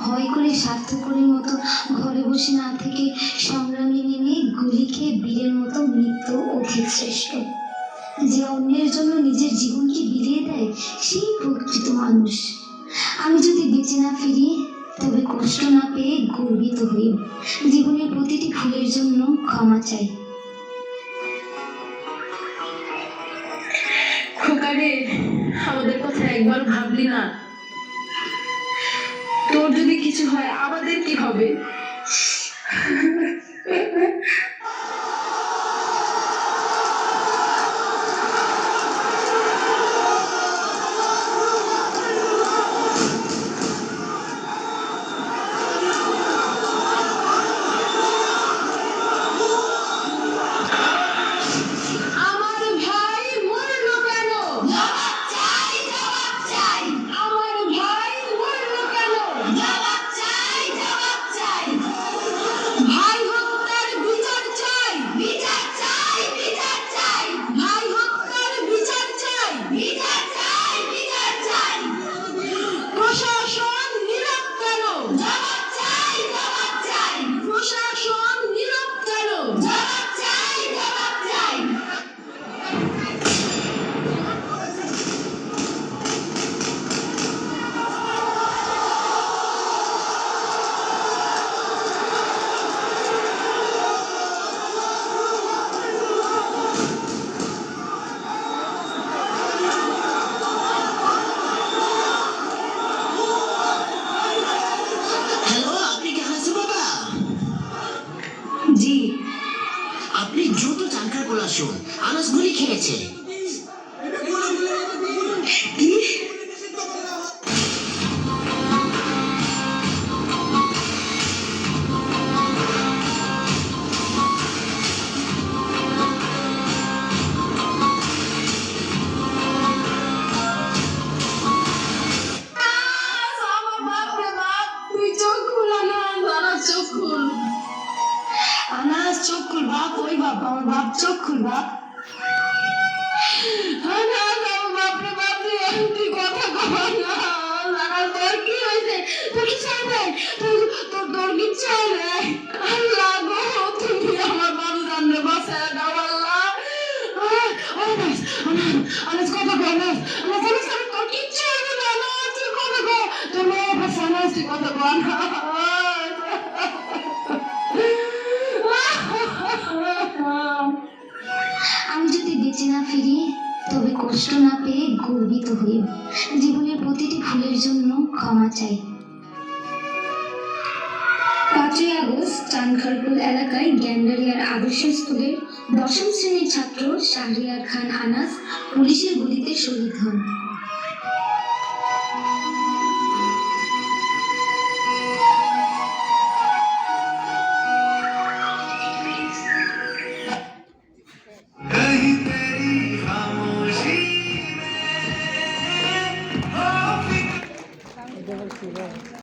ভয় করে স্বার্থপরের মতো ঘরে বসে না থেকে সংগ্রামে নেমে গুলি খেয়ে বীরের মতো মৃত্যু অধিক শ্রেষ্ঠ। যে অন্যের জন্য নিজের জীবনকে বিলিয়ে দেয় সেই প্রকৃত মানুষ। আমি যদি বেঁচে না ফিরি তবে কষ্ট না পেয়ে গর্বিত হই। জীবনের প্রতিটি ভুলের জন্য ক্ষমা চাই। খোকারে, আমাদের কথা একবার ভাবলি না? তোর যদি কিছু হয় আমাদের কি হবে? জি, আপনি দ্রুত চাঙ্কার করে আসুন, আনাস গুলি খেয়েছে। কি? আনাস চোখ খুল বাপ, ওই বাপ, আমার বাপ চোখ খুল বাপ। আমি যদি বেঁচে না ফিরি তবে কষ্ট না পেয়ে গর্বিত হই। জীবনের প্রতিটি ভুলের জন্য ক্ষমা চাই। 5ই আগস্ট চানখারপুল এলাকায় গ্যান্ডারিয়ার আদর্শ স্কুলের 10ম শ্রেণীর ছাত্র শাহরিয়ার খান আনাস পুলিশের গুলিতে শহীদ হন।